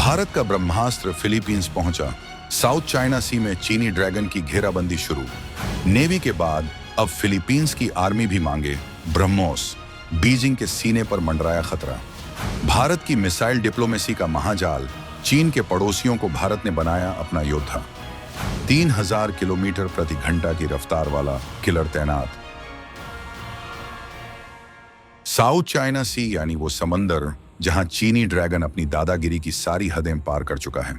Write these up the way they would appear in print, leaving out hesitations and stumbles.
भारत का ब्रह्मास्त्र फिलीपींस पहुंचा। South China सी में चीनी ड्रैगन की घेराबंदी शुरू। नेवी के बाद अब फिलीपींस की आर्मी भी मांगे ब्रह्मोस। बीजिंग के सीने पर मंडराया खतरा। भारत की मिसाइल डिप्लोमेसी का महाजाल। चीन के पड़ोसियों को भारत ने बनाया अपना योद्धा। 3000 किलोमीटर प्रति घंटा की रफ्तार वाला किलर तैनात। साउथ चाइना सी यानी वो समंदर जहां चीनी ड्रैगन अपनी दादागिरी की सारी हदें पार कर चुका है।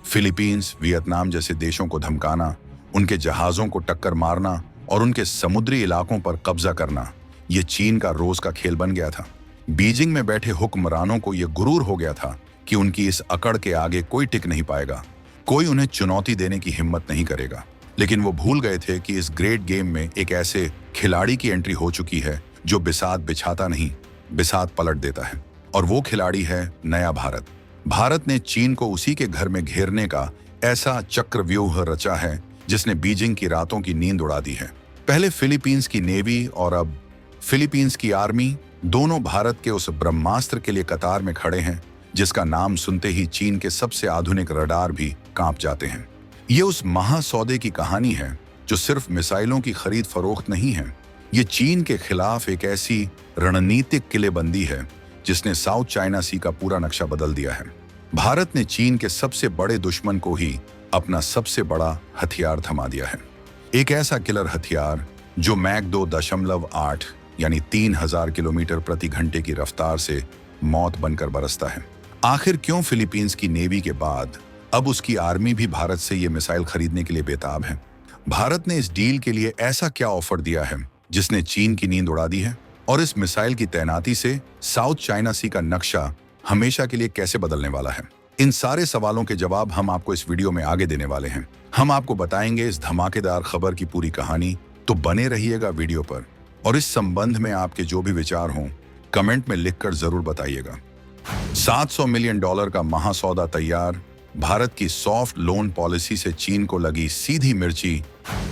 फिलीपींस, वियतनाम जैसे देशों को धमकाना, उनके जहाजों को टक्कर मारना और उनके समुद्री इलाकों पर कब्जा करना, ये चीन का रोज का खेल बन गया था। बीजिंग में बैठे हुक्मरानों को यह गुरूर हो गया था कि उनकी इस अकड़ के आगे कोई टिक नहीं पाएगा, कोई उन्हें चुनौती देने की हिम्मत नहीं करेगा। लेकिन वो भूल गए थे कि इस ग्रेट गेम में एक ऐसे खिलाड़ी की एंट्री हो चुकी है जो बिसात बिछाता नहीं, बिसात पलट देता है। और वो खिलाड़ी है नया भारत। भारत ने चीन को उसी के घर में घेरने का ऐसा चक्रव्यूह रचा है जिसने बीजिंग की रातों की नींद उड़ा दी है। पहले फिलीपींस की नेवी और अब फिलीपींस की आर्मी, दोनों भारत के उस ब्रह्मास्त्र के लिए कतार में खड़े हैं जिसका नाम सुनते ही चीन के सबसे आधुनिक रडार भी कांप जाते हैं। ये उस महासौदे की कहानी है जो सिर्फ मिसाइलों की खरीद फरोख्त नहीं है। ये चीन के खिलाफ एक ऐसी रणनीतिक किलेबंदी है जिसने साउथ चाइना सी का पूरा नक्शा बदल दिया है। भारत ने चीन के सबसे बड़े दुश्मन को ही अपना सबसे बड़ा हथियार थमा दिया है। एक ऐसा किलर हथियार जो मैक 2.8 यानी 3000 किलोमीटर प्रति घंटे की रफ्तार से मौत बनकर बरसता है। आखिर क्यों फिलीपींस की नेवी के बाद अब उसकी आर्मी भी भारत से ये मिसाइल खरीदने के लिए बेताब है? भारत ने इस डील के लिए ऐसा क्या ऑफर दिया है जिसने चीन की नींद उड़ा दी है? और इस मिसाइल की तैनाती से साउथ चाइना सी का नक्शा हमेशा के लिए कैसे बदलने वाला है? इन सारे सवालों के जवाब हम आपको इस वीडियो में आगे देने वाले हैं। हम आपको बताएंगे इस धमाकेदार खबर की पूरी कहानी, तो बने रहिएगा वीडियो पर। और इस संबंध में आपके जो भी विचार हों कमेंट में लिखकर जरूर बताइएगा। $700 मिलियन का महासौदा तैयार। भारत की सॉफ्ट लोन पॉलिसी से चीन को लगी सीधी मिर्ची।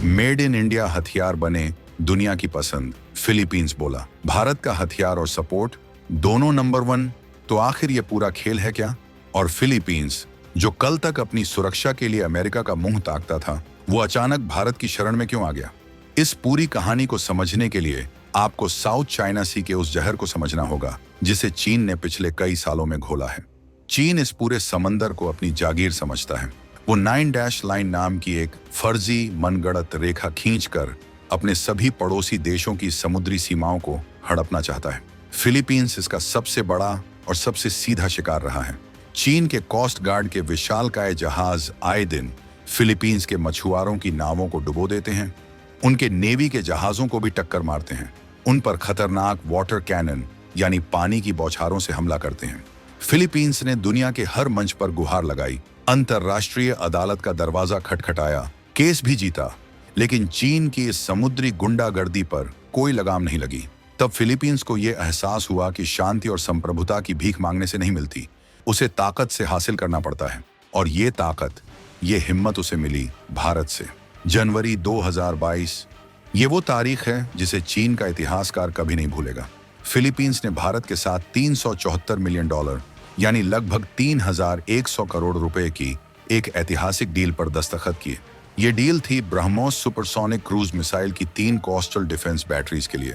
मेड इन इंडिया हथियार बने दुनिया की पसंद, फिलीपींस बोला। भारत का हथियार और सपोर्ट दोनों नंबर 1। तो आखिर ये पूरा खेल है क्या? और फिलीपींस जो कल तक अपनी सुरक्षा के लिए अमेरिका का मुंह ताकता था, वो अचानक भारत की शरण में क्यों आ गया? इस पूरी कहानी को समझने के लिए आपको साउथ चाइना सी के उस जहर को समझना होगा जिसे चीन ने पिछले कई सालों में घोला है। चीन इस पूरे समंदर को अपनी जागीर समझता है। वो 9 डैश लाइन नाम की एक फर्जी मनगढ़ंत रेखा खींचकर अपने सभी पड़ोसी देशों की समुद्री सीमाओं को हड़पना चाहता है। फिलीपींस इसका सबसे बड़ा और सबसे सीधा शिकार रहा है। चीन के कोस्ट गार्ड के विशालकाय जहाज आए दिन फिलीपींस के मछुआरों की नावों को डुबो देते हैं, उनके नेवी के जहाजों को भी टक्कर मारते हैं, उन पर खतरनाक वाटर कैनन यानी पानी की बौछारों से हमला करते हैं। फिलीपींस ने दुनिया के हर मंच पर गुहार लगाई, अंतर्राष्ट्रीय अदालत का दरवाजा खटखटाया, केस भी जीता, लेकिन चीन की इस समुद्री गुंडागर्दी पर कोई लगाम नहीं लगी। तब फिलीपींस को यह एहसास हुआ कि शांति और संप्रभुता की भीख मांगने से नहीं मिलती, उसे ताकत से हासिल करना पड़ता है। और ये ताकत, ये हिम्मत उसे मिली भारत से। जनवरी 2022 ये वो तारीख है जिसे चीन का इतिहासकार कभी नहीं भूलेगा। फिलीपींस ने भारत के साथ $374 मिलियन यानी लगभग 3100 करोड़ रुपए की एक ऐतिहासिक डील पर दस्तखत किए। ये डील थी ब्रह्मोस सुपरसोनिक क्रूज मिसाइल की 3 कोस्टल डिफेंस बैटरीज के लिए।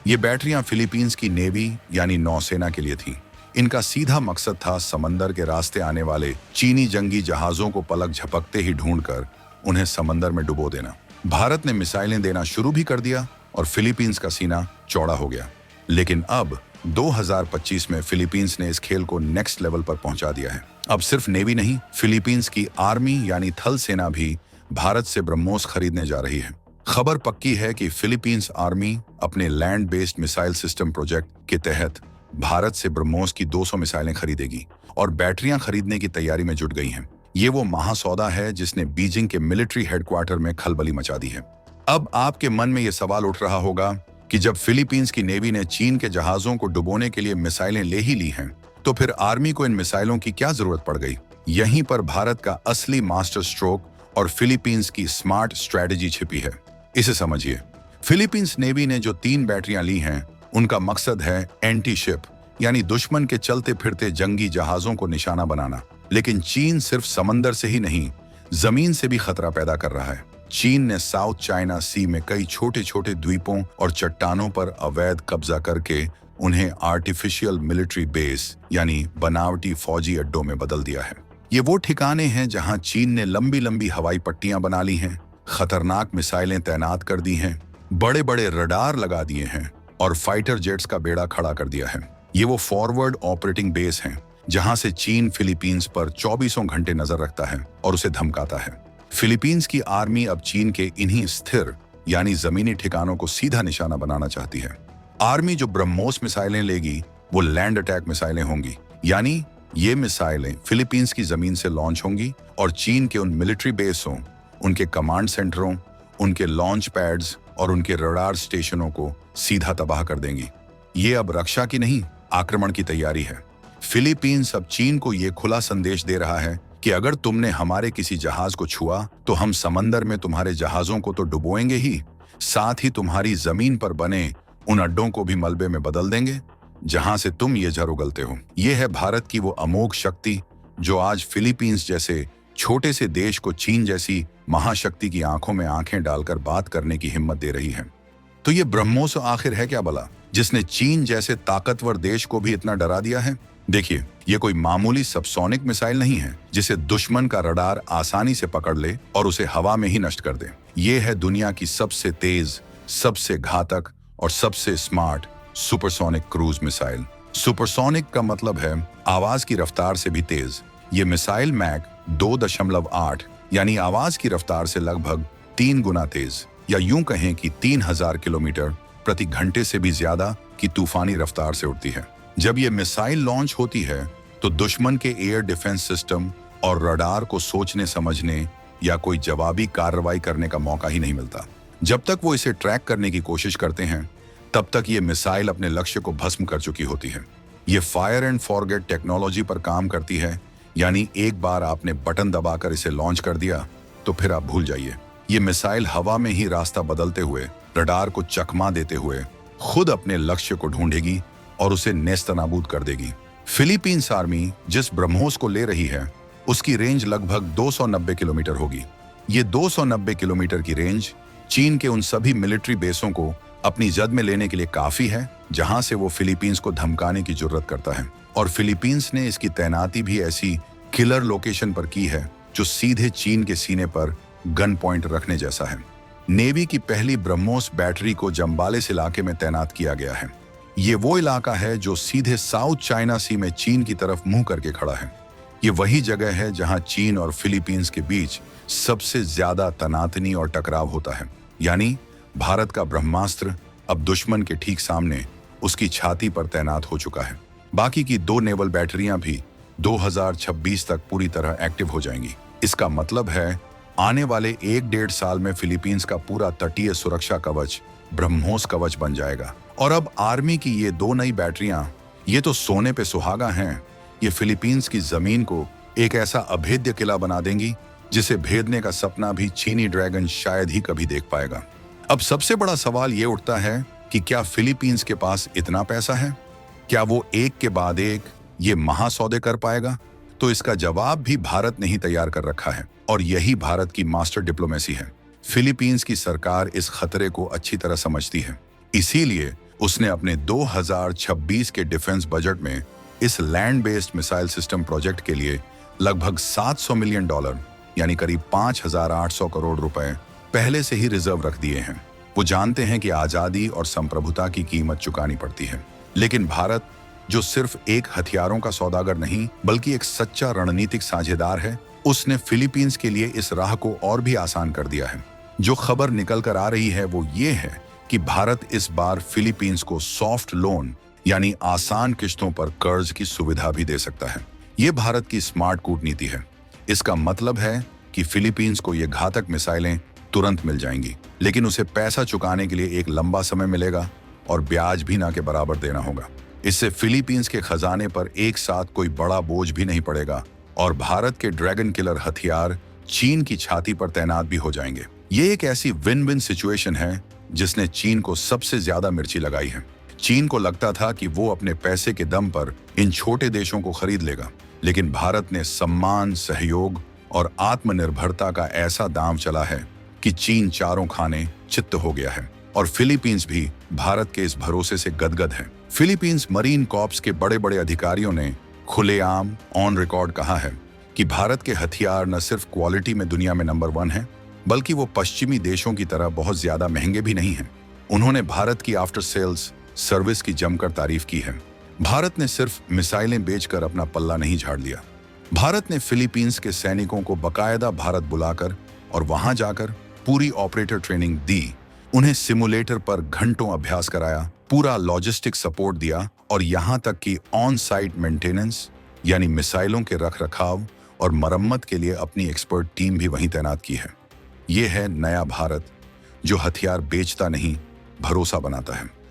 ये बैटरियां फिलीपींस की नेवी यानी नौसेना के लिए थीं। इनका सीधा मकसद था समंदर के रास्ते आने वाले चीनी जंगी जहाजों को पलक झपकते ही ढूंढकर उन्हें समंदर में डुबो देना। भारत ने मिसाइलें देना शुरू भी कर दिया और फिलीपींस का सीना चौड़ा हो गया। लेकिन अब 2025 में फिलीपींस ने इस खेल को नेक्स्ट लेवल पर पहुंचा दिया है। अब सिर्फ नेवी नहीं, फिलीपींस की आर्मी यानी थल सेना भी भारत से ब्रह्मोस खरीदने जा रही है। खबर पक्की है कि फिलीपींस आर्मी अपने land based missile system project के तहत भारत से ब्रह्मोस की 200 मिसाइलें खरीदेगी और बैटरियां खरीदने की तैयारी में जुट गई हैं। ये वो महासौदा है जिसने बीजिंग के मिलिट्री हेडक्वार्टर में खलबली मचा दी है। अब आपके मन में यह सवाल उठ रहा होगा कि जब फिलीपींस की नेवी ने चीन के जहाजों को डुबोने के लिए मिसाइलें ले ही ली हैं, तो फिर आर्मी को इन मिसाइलों की क्या जरूरत पड़ गई? यहीं पर भारत का असली मास्टर स्ट्रोक और फिलीपींस की स्मार्ट स्ट्रेटजी छिपी है। इसे समझिए। फिलीपींस नेवी ने जो 3 बैटरियां ली हैं, उनका मकसद है एंटी शिप यानी दुश्मन के चलते फिरते जंगी जहाजों को निशाना बनाना। लेकिन चीन सिर्फ समंदर से ही नहीं, जमीन से भी खतरा पैदा कर रहा है। चीन ने साउथ चाइना सी में कई छोटे छोटे द्वीपों और चट्टानों पर अवैध कब्जा करके उन्हें आर्टिफिशियल मिलिट्री बेस यानी बनावटी फौजी अड्डों में बदल दिया है। ये वो ठिकाने हैं जहां चीन ने लंबी लंबी हवाई पट्टियां बना ली हैं, खतरनाक मिसाइलें तैनात कर दी हैं, बड़े बड़े रडार लगा दिए हैं और फाइटर जेट्स का बेड़ा खड़ा कर दिया है। ये वो फॉरवर्ड ऑपरेटिंग बेस हैं जहां से चीन फिलीपींस पर 24 घंटे नजर रखता है और उसे धमकाता है। फिलीपींस की आर्मी अब चीन के इन्हीं स्थिर यानी जमीनी ठिकानों को सीधा निशाना बनाना चाहती है। आर्मी जो ब्रह्मोस मिसाइलें लेगी वो लैंड अटैक मिसाइलें होंगी, यानी ये मिसाइलें फिलीपींस की जमीन से लॉन्च होंगी और चीन के उन मिलिट्री बेसों, उनके कमांड सेंटरों, उनके लॉन्च पैड्स और उनके रडार स्टेशनों को सीधा तबाह कर देंगी। ये अब रक्षा की नहीं, आक्रमण की तैयारी है। फिलीपींस अब चीन को ये खुला संदेश दे रहा है कि अगर तुमने हमारे किसी जहाज को छुआ तो हम समंदर में तुम्हारे जहाजों को तो डुबोएंगे ही, साथ ही तुम्हारी जमीन पर बने उन अड्डों को भी मलबे में बदल देंगे जहां से तुम ये जर उगलते हो। ये है भारत की वो अमोघ शक्ति जो आज फिलीपींस जैसे छोटे से देश को चीन जैसी महाशक्ति की आंखों में आंखें डालकर बात करने की हिम्मत दे रही है। तो ये ब्रह्मोस आखिर है क्या भला, जिसने चीन जैसे ताकतवर देश को भी इतना डरा दिया है? देखिए, ये कोई मामूली सबसोनिक मिसाइल नहीं है जिसे दुश्मन का रडार आसानी से पकड़ ले और उसे हवा में ही नष्ट कर दे। ये है दुनिया की सबसे तेज, सबसे घातक और सबसे smart supersonic cruise missile. Supersonic का मतलब है आवाज की रफ्तार से भी तेज। ये मिसाइल मैक 2.8 यानी आवाज की रफ्तार से लगभग 3 गुना तेज, या यूं कहें कि 3000 किलोमीटर प्रति घंटे से भी ज्यादा की तूफानी रफ्तार से उड़ती है। जब ये मिसाइल लॉन्च होती है तो दुश्मन के एयर डिफेंस सिस्टम और रडार को सोचने समझने या कोई जवाबी कार्रवाई करने का मौका ही नहीं मिलता। जब तक वो इसे ट्रैक करने की कोशिश करते हैं तब तक ये मिसाइल अपने लक्ष्य को भस्म कर चुकी होती है। ये फायर एंड फॉरगेट टेक्नोलॉजी पर काम करती है, यानी एक बार आपने बटन दबाकर इसे लॉन्च कर दिया तो फिर आप भूल जाइए। ये मिसाइल हवा में ही रास्ता बदलते हुए, रडार को चकमा देते हुए खुद अपने लक्ष्य को ढूंढेगी और उसे नेस्तनाबूद कर देगी। फिलीपींस आर्मी जिस ब्रह्मोस को ले रही है उसकी रेंज लगभग 290 किलोमीटर होगी। ये 290 किलोमीटर की रेंज चीन के उन सभी मिलिट्री बेसों को अपनी जद में लेने के लिए काफी है जहां से वो फिलीपींस को धमकाने की जरूरत करता है। और फिलीपींस ने इसकी तैनाती भी ऐसी किलर लोकेशन पर की है जो सीधे चीन के सीने पर गन पॉइंट रखने जैसा है। नेवी की पहली ब्रह्मोस बैटरी को जम्बालेस इलाके में तैनात किया गया है। ये वो इलाका है जो सीधे साउथ चाइना सी में चीन की तरफ मुंह करके खड़ा है। ये वही जगह है जहां चीन और फिलीपींस के बीच सबसे ज्यादा तनातनी और टकराव होता है, यानी भारत का ब्रह्मास्त्र अब दुश्मन के ठीक सामने उसकी छाती पर तैनात हो चुका है। बाकी की 2 नेवल बैटरियां भी 2026 तक पूरी तरह एक्टिव हो जाएंगी। इसका मतलब है आने वाले 1-1.5 साल में फिलीपींस का पूरा तटीय सुरक्षा कवच ब्रह्मोस कवच बन जाएगा। और अब आर्मी की ये 2 नई बैटरियां, ये तो सोने पे सुहागा हैं। ये फिलीपींस की जमीन को एक ऐसा अभेद्य किला बना देंगी जिसे भेदने का सपना भी चीनी ड्रैगन शायद ही कभी देख पाएगा। अब सबसे बड़ा सवाल ये उठता है कि क्या फिलीपींस के पास इतना पैसा है? क्या वो एक के बाद एक ये महासौदे कर पाएगा? तो इसका जवाब भी भारत ने ही तैयार कर रखा है और यही भारत की मास्टर डिप्लोमेसी है। फिलीपींस की सरकार इस खतरे को अच्छी तरह समझती है, इसीलिए उसने अपने 2026 के डिफेंस बजट में इस land based missile system project के लिए लगभग $700 मिलियन यानी करीब 5,800 करोड़ रुपए पहले से ही रिजर्व रख दिए हैं। वो जानते हैं कि आजादी और संप्रभुता की कीमत चुकानी पड़ती है, लेकिन भारत जो सिर्फ एक हथियारों का सौदागर नहीं बल्कि एक सच्चा रणनीतिक साझेदार है, उसने फिलीपींस के लिए इस राह को और भी आसान कर दिया है। जो खबर निकल कर आ रही है वो ये है कि भारत इस बार फिलीपींस को सॉफ्ट लोन यानी आसान किश्तों पर कर्ज की सुविधा भी दे सकता है। ये भारत की स्मार्ट कूटनीति है। इसका मतलब है कि फिलीपींस को ये घातक मिसाइलें तुरंत मिल जाएंगी, लेकिन उसे पैसा चुकाने के लिए एक लंबा समय मिलेगा और ब्याज भी ना के बराबर देना होगा। इससे फिलीपींस के खजाने पर एक साथ कोई बड़ा बोझ भी नहीं पड़ेगा और भारत के ड्रैगन किलर हथियार चीन की छाती पर तैनात भी हो जाएंगे। ये एक ऐसी विन विन सिचुएशन है जिसने चीन को सबसे ज्यादा मिर्ची लगाई है। चीन को लगता था कि वो अपने पैसे के दम पर इन छोटे देशों को खरीद लेगा, लेकिन भारत ने सम्मान, सहयोग और आत्मनिर्भरता का ऐसा दांव चला है कि चीन चारों खाने चित्त हो गया है और फिलीपींस भी भारत के इस भरोसे से गदगद है। फिलीपींस मरीन कॉर्प्स के बड़े बड़े अधिकारियों ने खुलेआम ऑन रिकॉर्ड कहा है कि भारत के हथियार न सिर्फ क्वालिटी में दुनिया में नंबर 1 है, बल्कि वो पश्चिमी देशों की तरह बहुत ज्यादा महंगे भी नहीं हैं। उन्होंने भारत की आफ्टर सेल्स सर्विस की जमकर तारीफ की है। भारत ने सिर्फ मिसाइलें बेचकर अपना पल्ला नहीं झाड़ लिया। भारत ने फिलीपींस के सैनिकों को बकायदा भारत बुलाकर और वहां जाकर पूरी ऑपरेटर ट्रेनिंग दी, उन्हें सिमुलेटर पर घंटों अभ्यास कराया, पूरा लॉजिस्टिक सपोर्ट दिया और यहां तक कि ऑन साइट मेंटेनेंस यानी मिसाइलों के रखरखाव और मरम्मत के लिए अपनी एक्सपर्ट टीम भी वहीं तैनात की है। ये है नया भारत, जो हथियार बेचता नहीं, भरोसा बनाता है।